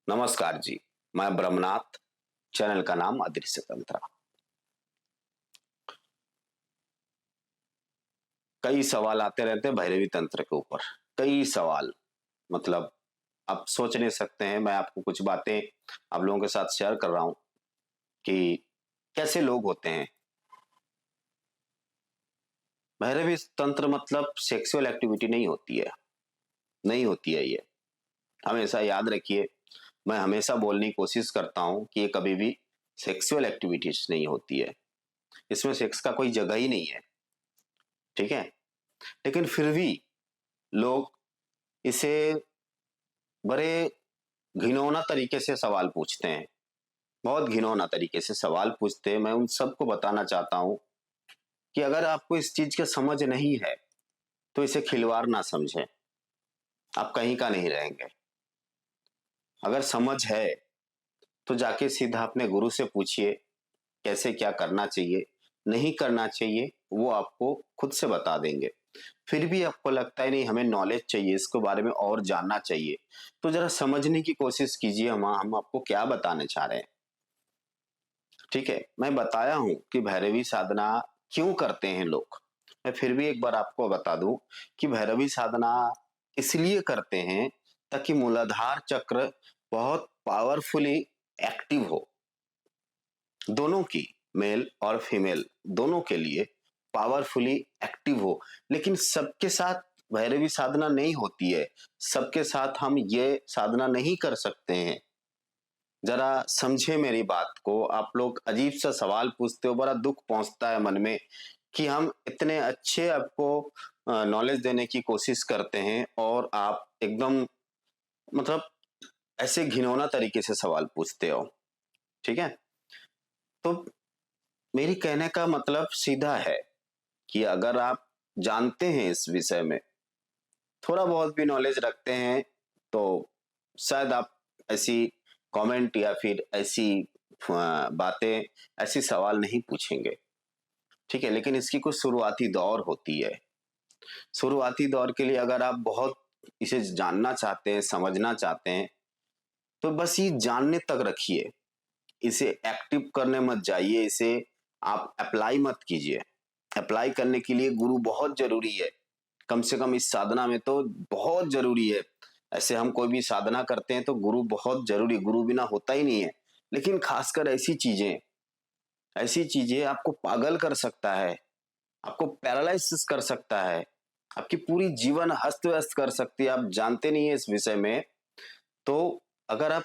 नमस्कार जी, मैं ब्रह्मनाथ। चैनल का नाम अदृश्य तंत्र। कई सवाल आते रहते हैं भैरवी तंत्र के ऊपर। कई सवाल, मतलब आप सोच नहीं सकते हैं। मैं आपको कुछ बातें आप लोगों के साथ शेयर कर रहा हूं कि कैसे लोग होते हैं। भैरवी तंत्र मतलब सेक्सुअल एक्टिविटी नहीं होती है, नहीं होती है ये। हमेशा याद रखिए, मैं हमेशा बोलने की कोशिश करता हूं कि ये कभी भी सेक्सुअल एक्टिविटीज नहीं होती है। इसमें सेक्स का कोई जगह ही नहीं है, ठीक है। लेकिन फिर भी लोग इसे बड़े घिनौना तरीके से सवाल पूछते हैं। बहुत घिनौना तरीके से सवाल पूछते हैं। मैं उन सबको बताना चाहता हूं कि अगर आपको इस चीज की समझ नहीं है तो इसे खिलवाड़ ना समझें, आप कहीं का नहीं रहेंगे। अगर समझ है तो जाके सीधा अपने गुरु से पूछिए कैसे क्या करना चाहिए, नहीं करना चाहिए, वो आपको खुद से बता देंगे। फिर भी आपको लगता है नहीं हमें नॉलेज चाहिए, इसके बारे में और जानना चाहिए, तो जरा समझने की कोशिश कीजिए हम आपको क्या बताने चाह रहे हैं। ठीक है, मैं बताया हूं कि भैरवी साधना क्यों करते हैं लोग। मैं फिर भी एक बार आपको बता दूं कि भैरवी साधना इसलिए करते हैं ताकि मूलाधार चक्र बहुत पावरफुली एक्टिव हो। दोनों की, मेल और फीमेल दोनों के लिए पावरफुली एक्टिव हो। लेकिन सबके साथ भैरवी साधना नहीं होती है, सबके साथ हम ये साधना नहीं कर सकते हैं। जरा समझे मेरी बात को। आप लोग अजीब सा सवाल पूछते हो, बड़ा दुख पहुंचता है मन में कि हम इतने अच्छे आपको नॉलेज देने की कोशिश करते हैं और आप एकदम, मतलब ऐसे घिनौना तरीके से सवाल पूछते हो। ठीक है, तो मेरी कहने का मतलब सीधा है कि अगर आप जानते हैं इस विषय में, थोड़ा बहुत भी नॉलेज रखते हैं, तो शायद आप ऐसी कमेंट या फिर ऐसी बातें, ऐसी सवाल नहीं पूछेंगे। ठीक है, लेकिन इसकी कुछ शुरुआती दौर होती है। शुरुआती दौर के लिए अगर आप बहुत इसे जानना चाहते हैं, समझना चाहते हैं, तो बस ये जानने तक रखिए। इसे एक्टिव करने मत जाइए, इसे आप अप्लाई मत कीजिए। अप्लाई करने के लिए गुरु बहुत जरूरी है। कम से कम इस साधना में तो बहुत जरूरी है। ऐसे हम कोई भी साधना करते हैं तो गुरु बहुत जरूरी, गुरु बिना होता ही नहीं है। लेकिन खासकर ऐसी चीजें आपको पागल कर सकता है, आपको पैरालाइसिस कर सकता है, आपकी पूरी जीवन अस्त व्यस्त कर सकती है। आप जानते नहीं है इस विषय में। तो अगर आप,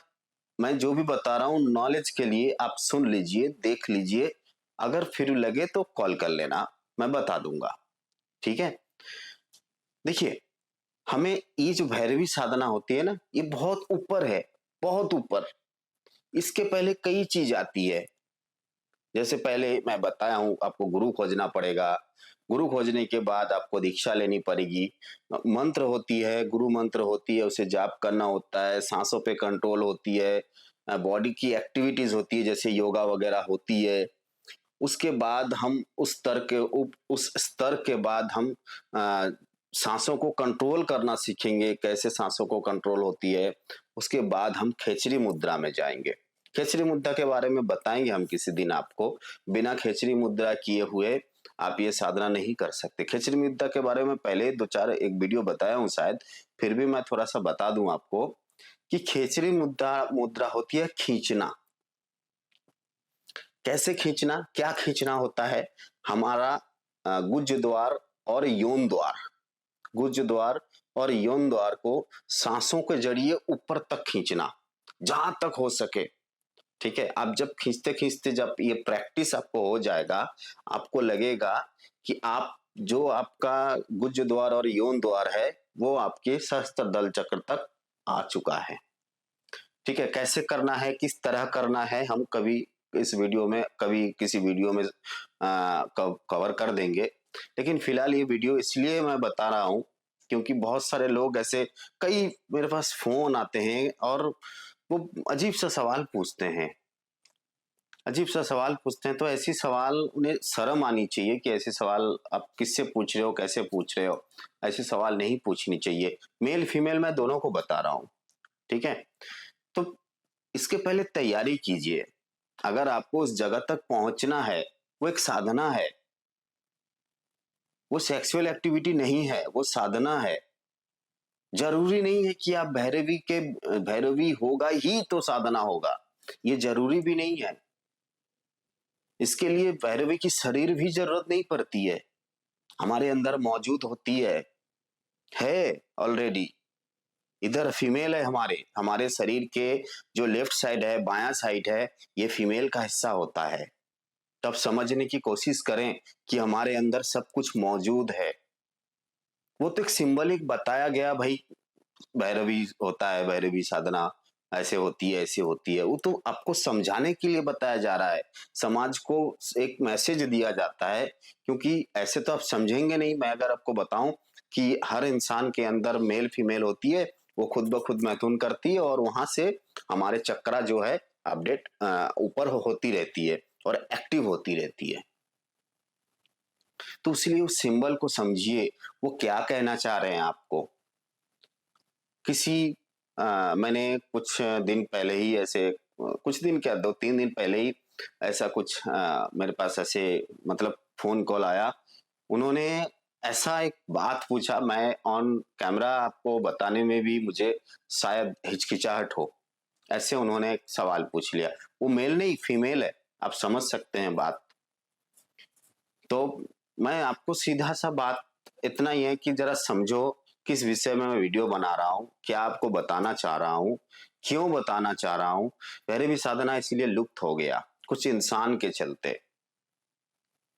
मैं जो भी बता रहा हूं नॉलेज के लिए, आप सुन लीजिए, देख लीजिए। अगर फिर लगे तो कॉल कर लेना, मैं बता दूंगा। ठीक है, देखिए, हमें ये जो भैरवी साधना होती है ना, ये बहुत ऊपर है, बहुत ऊपर। इसके पहले कई चीज आती है। जैसे पहले मैं बताया हूं, आपको गुरु खोजना पड़ेगा। गुरु खोजने के बाद आपको दीक्षा लेनी पड़ेगी। मंत्र होती है, गुरु मंत्र होती है, उसे जाप करना होता है, सांसों पे कंट्रोल होती है, बॉडी की एक्टिविटीज होती है जैसे योगा वगैरह होती है। उसके बाद हम उस स्तर के बाद हम अ, सांसों को कंट्रोल करना सीखेंगे, कैसे सांसों को कंट्रोल होती है। उसके बाद हम खेचरी मुद्रा में जाएंगे। खेचरी मुद्रा के बारे में बताएंगे हम किसी दिन आपको। बिना खेचरी मुद्रा किए हुए आप ये साधना नहीं कर सकते। खेचरी मुद्रा के बारे में पहले दो चार एक वीडियो बताया हूं शायद, फिर भी मैं थोड़ा सा बता दूं आपको कि खेचरी मुद्रा मुद्रा होती है खींचना। कैसे खींचना, क्या खींचना होता है? हमारा गुज द्वार और यौन द्वार, गुज द्वार और यौन द्वार को सांसों के जरिए ऊपर तक खींचना, जहां तक हो सके। ठीक है, आप जब खींचते खींचते जब ये प्रैक्टिस आपको हो जाएगा, आपको लगेगा कि आप, जो आपका गुज द्वार और यौन द्वार है, वो आपके सहस्त्र दल चक्र तक आ चुका है। ठीक है, कैसे करना है, किस तरह करना है, हम कभी इस वीडियो में, कभी किसी वीडियो में कवर कर देंगे। लेकिन फिलहाल ये वीडियो इसलिए मैं बता रहा हूं क्योंकि बहुत सारे लोग ऐसे, कई मेरे पास फोन आते हैं और वो अजीब सा सवाल पूछते हैं, अजीब सा सवाल पूछते हैं। तो ऐसी सवाल, उन्हें शर्म आनी चाहिए कि ऐसे सवाल आप किससे पूछ रहे हो, कैसे पूछ रहे हो। ऐसे सवाल नहीं पूछनी चाहिए। मेल फीमेल मैं दोनों को बता रहा हूँ। ठीक है, तो इसके पहले तैयारी कीजिए। अगर आपको उस जगह तक पहुंचना है, वो एक साधना है, वो सेक्सुअल एक्टिविटी नहीं है, वो साधना है। जरूरी नहीं है कि आप भैरवी होगा ही तो साधना होगा, ये जरूरी भी नहीं है। इसके लिए भैरवी की शरीर भी जरूरत नहीं पड़ती है, हमारे अंदर मौजूद होती है ऑलरेडी। इधर फीमेल है, हमारे हमारे शरीर के जो लेफ्ट साइड है, बायां साइड है, ये फीमेल का हिस्सा होता है। तब समझने की कोशिश करें कि हमारे अंदर सब कुछ मौजूद है। वो तो एक सिंबलिक बताया गया भाई, भैरवी होता है, भैरवी साधना ऐसे होती है, ऐसे होती है, वो तो आपको समझाने के लिए बताया जा रहा है, समाज को एक मैसेज दिया जाता है। क्योंकि ऐसे तो आप समझेंगे नहीं। मैं अगर आपको बताऊं कि हर इंसान के अंदर मेल फीमेल होती है, वो खुद ब खुद मैथुन करती है और वहां से हमारे चक्रा जो है अपडेट ऊपर होती रहती है और एक्टिव होती रहती है। तो इसलिए उस सिंबल को समझिए, वो क्या कहना चाह रहे हैं आपको। किसी मैंने कुछ दिन पहले ही ऐसे कुछ दिन क्या 2-3 दिन पहले ही ऐसा कुछ मेरे पास ऐसे मतलब फ़ोन कॉल आया। उन्होंने ऐसा एक बात पूछा, मैं ऑन कैमरा आपको बताने में भी मुझे शायद हिचकिचाहट हो। ऐसे उन्होंने एक सवाल पूछ लिया। वो मेल नहीं फीमेल है, आप समझ सकते हैं बात। तो मैं आपको सीधा-सा बात इतना ही है कि ज़रा समझो किस विषय में मैं वीडियो बना रहा हूँ, क्या आपको बताना चाह रहा हूँ, क्यों बताना चाह रहा हूँ। भैरवी साधना इसलिए लुप्त हो गया, कुछ इंसान के चलते।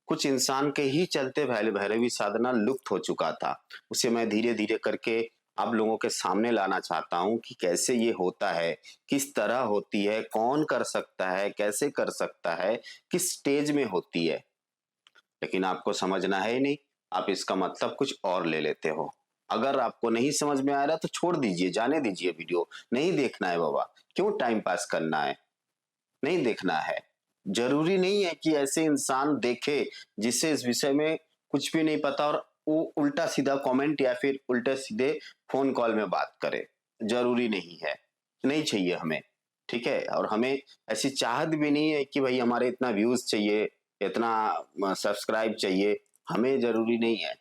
कुछ इंसान के ही चलते भैरवी साधना लुप्त हो चुका था। उसे मैं धीरे-धीरे करके आप लोगों के सामने लाना चाहता हूँ कि कैसे ये होता है, किस तरह होती है, कौन कर सकता है, कैसे कर सकता है, किस स्टेज में होती है। लेकिन आपको समझना है ही नहीं, आप इसका मतलब कुछ और ले लेते हो। अगर आपको नहीं समझ में आ रहा तो छोड़ दीजिए, जाने दीजिए वीडियो, नहीं देखना है बाबा, क्यों टाइम पास करना है, नहीं देखना है। ज़रूरी नहीं है कि ऐसे इंसान देखे जिसे इस विषय में कुछ भी नहीं पता और वो उल्टा-सीधा कमेंट या फिर उल्टे-सीधे फ़ोन कॉल में बात करे, ज़रूरी नहीं है, नहीं चाहिए हमें, ठीक है? और हमें ऐसी चाहत भी नहीं है कि भई हमारे इतना व्यूज़ चाहिए, इतना सब्सक्राइब चाहिए, हमें ज़रूरी नहीं है।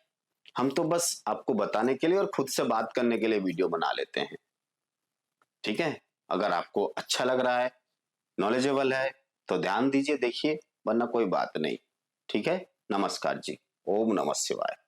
हम तो बस आपको बताने के लिए और खुद से बात करने के लिए वीडियो बना लेते हैं, ठीक है? अगर आपको अच्छा लग रहा है, नॉलेजेबल है, तो ध्यान दीजिए, देखिए, वरना कोई बात नहीं, ठीक है? नमस्कार जी। ओम नमः शिवाय।